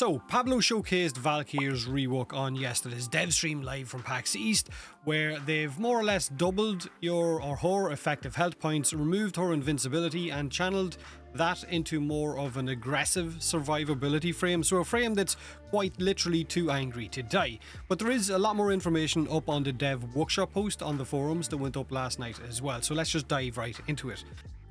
So, Pablo showcased Valkyr's rework on yesterday's dev stream live from PAX East, where they've more or less doubled her effective health points, removed her invincibility, and channeled that into more of an aggressive survivability frame, so a frame that's quite literally too angry to die. But there is a lot more information up on the dev workshop post on the forums that went up last night as well, so let's just dive right into it.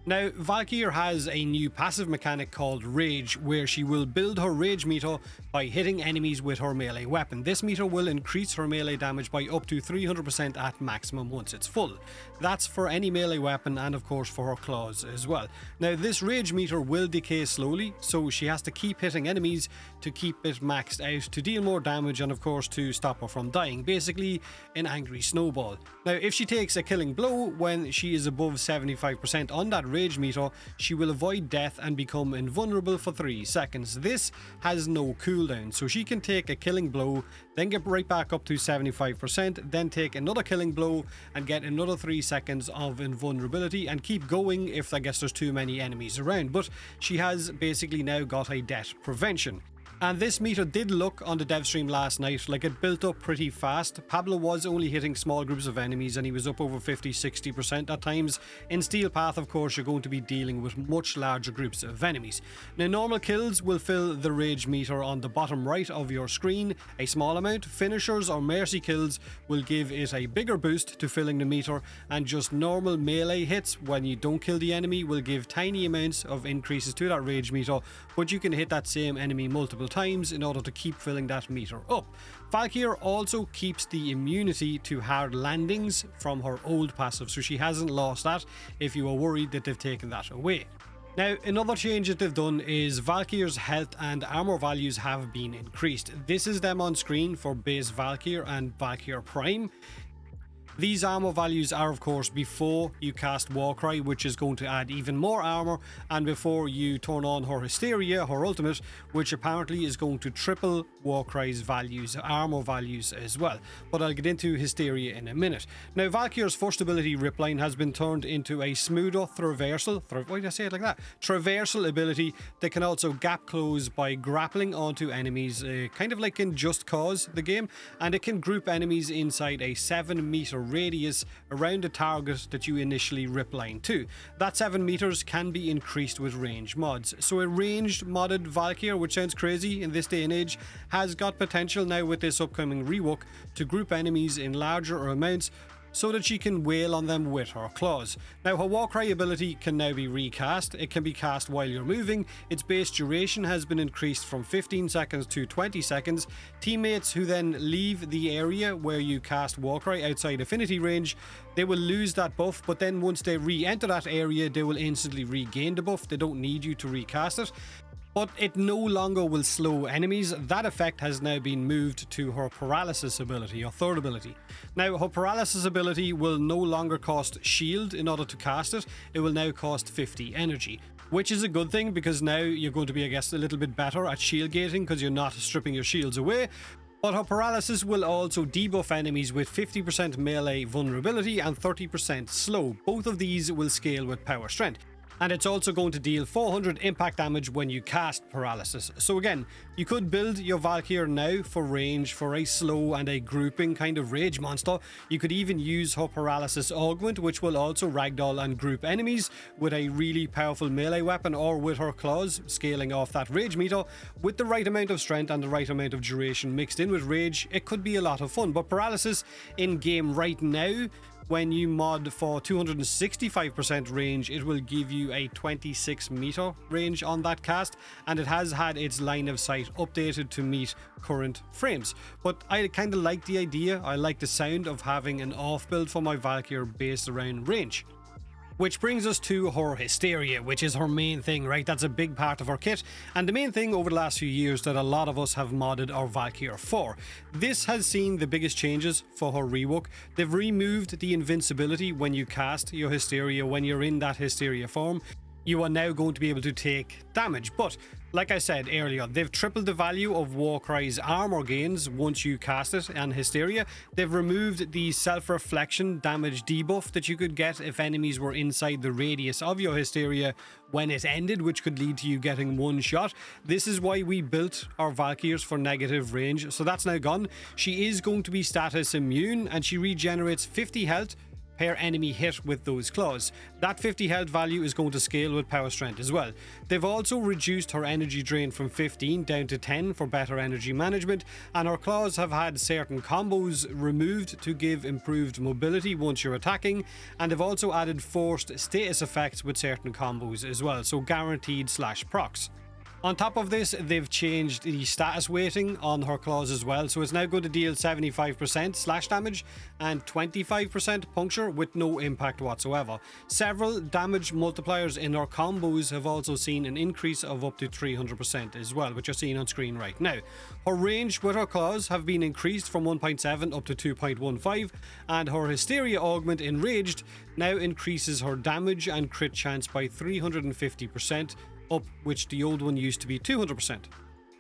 Now, Valkyr has a new passive mechanic called Rage, where she will build her Rage meter by hitting enemies with her melee weapon. This meter will increase her melee damage by up to 300% at maximum once it's full. That's for any melee weapon and of course for her claws as well. Now, this Rage meter will decay slowly, so she has to keep hitting enemies to keep it maxed out to deal more damage and of course to stop her from dying. Basically, an angry snowball. Now, if she takes a killing blow when she is above 75% on that Rage meter, she will avoid death and become invulnerable for 3 seconds. This has no cooldown, so she can take a killing blow, then get right back up to 75%, then take another killing blow and get another 3 seconds of invulnerability and keep going if I guess there's too many enemies around. But she has basically now got a death prevention. And this meter did look on the dev stream last night like it built up pretty fast. Pablo was only hitting small groups of enemies and he was up over 50-60% at times. In Steel Path, of course, you're going to be dealing with much larger groups of enemies. Now, normal kills will fill the rage meter on the bottom right of your screen a small amount. Finishers or mercy kills will give it a bigger boost to filling the meter, and just normal melee hits when you don't kill the enemy will give tiny amounts of increases to that rage meter, but you can hit that same enemy multiple times in order to keep filling that meter up. Valkyr also keeps the immunity to hard landings from her old passive, so she hasn't lost that if you are worried that they've taken that away. Now, another change that they've done is Valkyr's health and armor values have been increased. This is them on screen for base Valkyr and Valkyr Prime. These armor values are of course before you cast Warcry, which is going to add even more armor, and before you turn on her Hysteria, her ultimate, which apparently is going to triple Warcry's values, armor values as well. But I'll get into Hysteria in a minute. Now, Valkyr's first ability, Ripline, has been turned into a smoother traversal, why did I say it like that? Traversal ability that can also gap close by grappling onto enemies, kind of like in Just Cause, the game, and it can group enemies inside a 7-meter radius around the target that you initially ripline to. That 7 meters can be increased with range mods. So a ranged modded Valkyr, which sounds crazy in this day and age, has got potential now with this upcoming rework to group enemies in larger amounts so that she can wail on them with her claws. Now, her Warcry ability can now be recast. It can be cast while you're moving. Its base duration has been increased from 15 seconds to 20 seconds. Teammates who then leave the area where you cast Warcry outside affinity range, they will lose that buff, but then once they re-enter that area, they will instantly regain the buff. They don't need you to recast it. But it no longer will slow enemies. That effect has now been moved to her paralysis ability, or third ability. Now, her paralysis ability will no longer cost shield in order to cast it. It will now cost 50 energy, which is a good thing because now you're going to be, I guess, a little bit better at shield gating because you're not stripping your shields away. But her paralysis will also debuff enemies with 50% melee vulnerability and 30% slow. Both of these will scale with power strength. And it's also going to deal 400 impact damage when you cast paralysis. So again, you could build your Valkyr now for range for a slow and a grouping kind of rage monster. You could even use her paralysis augment, which will also ragdoll and group enemies with a really powerful melee weapon, or with her claws, scaling off that rage meter. With the right amount of strength and the right amount of duration mixed in with rage, it could be a lot of fun. But paralysis in game right now, when you mod for 265% range, it will give you a 26 meter range on that cast, and it has had its line of sight updated to meet current frames. But I kind of like the idea, I like the sound of having an off build for my Valkyr based around range. Which brings us to her Hysteria, which is her main thing, right? That's a big part of her kit, and the main thing over the last few years that a lot of us have modded our Valkyr for. This has seen the biggest changes for her rework. They've removed the invincibility when you cast your Hysteria when you're in that Hysteria form. you are now going to be able to take damage. But like I said earlier, they've tripled the value of Warcry's armor gains once you cast it and Hysteria. They've removed the self-reflection damage debuff that you could get if enemies were inside the radius of your Hysteria when it ended, which could lead to you getting one shot. This is why we built our Valkyrs for negative range, so that's now gone. She is going to be status immune, and she regenerates 50 health per enemy hit with those claws. That 50 health value is going to scale with power strength as well. They've also reduced her energy drain from 15 down to 10 for better energy management, and her claws have had certain combos removed to give improved mobility once you're attacking, and they've also added forced status effects with certain combos as well, so guaranteed / procs. On top of this, they've changed the status weighting on her claws as well, so it's now going to deal 75% slash damage and 25% puncture with no impact whatsoever. Several damage multipliers in her combos have also seen an increase of up to 300% as well, which you're seeing on screen right now. Her range with her claws have been increased from 1.7 up to 2.15, and her Hysteria augment Enraged now increases her damage and crit chance by 350%, up which the old one used to be 200%.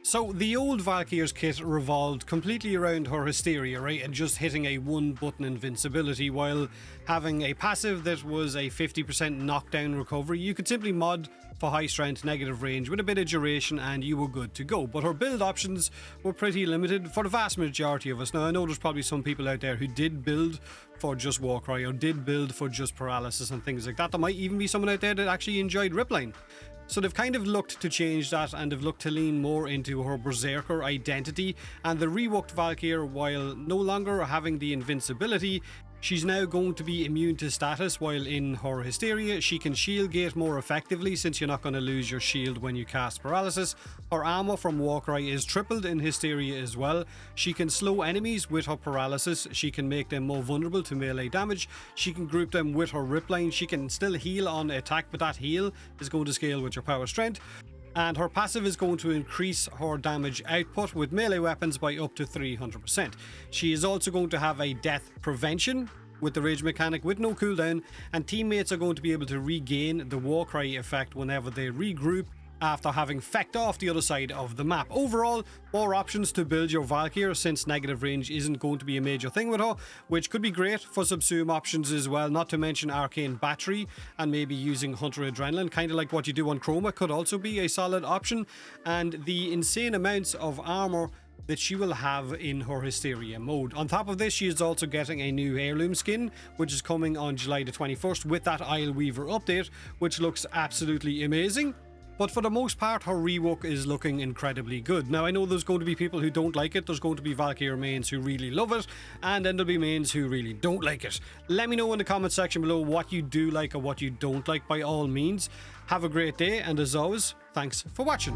So the old Valkyr's kit revolved completely around her Hysteria, right, and just hitting a one button invincibility while having a passive that was a 50% knockdown recovery. You could simply mod for high strength, negative range with a bit of duration and you were good to go. But her build options were pretty limited for the vast majority of us. Now I know there's probably some people out there who did build for just Warcry or did build for just paralysis and things like that. There might even be someone out there that actually enjoyed Ripline. So they've kind of looked to change that, and they've looked to lean more into her Berserker identity, and the reworked Valkyr, while no longer having the invincibility, she's now going to be immune to status, while in her Hysteria she can shield gate more effectively since you're not going to lose your shield when you cast paralysis. Her armor from Warcry is tripled in Hysteria as well. She can slow enemies with her paralysis, she can make them more vulnerable to melee damage, she can group them with her ripline, she can still heal on attack, but that heal is going to scale with your power strength. And her passive is going to increase her damage output with melee weapons by up to 300%. She is also going to have a death prevention with the rage mechanic with no cooldown, and teammates are going to be able to regain the Warcry effect whenever they regroup after having fecked off the other side of the map. Overall, more options to build your Valkyr since negative range isn't going to be a major thing with her, which could be great for subsume options as well, not to mention Arcane Battery and maybe using Hunter Adrenaline, kind of like what you do on Chroma, could also be a solid option, and the insane amounts of armor that she will have in her Hysteria mode. On top of this, she is also getting a new heirloom skin, which is coming on July the 21st with that Isleweaver update, which looks absolutely amazing. But for the most part, her rework is looking incredibly good. Now, I know there's going to be people who don't like it. There's going to be Valkyr mains who really love it, and then there'll be mains who really don't like it. Let me know in the comment section below what you do like or what you don't like, by all means. Have a great day, and as always, thanks for watching.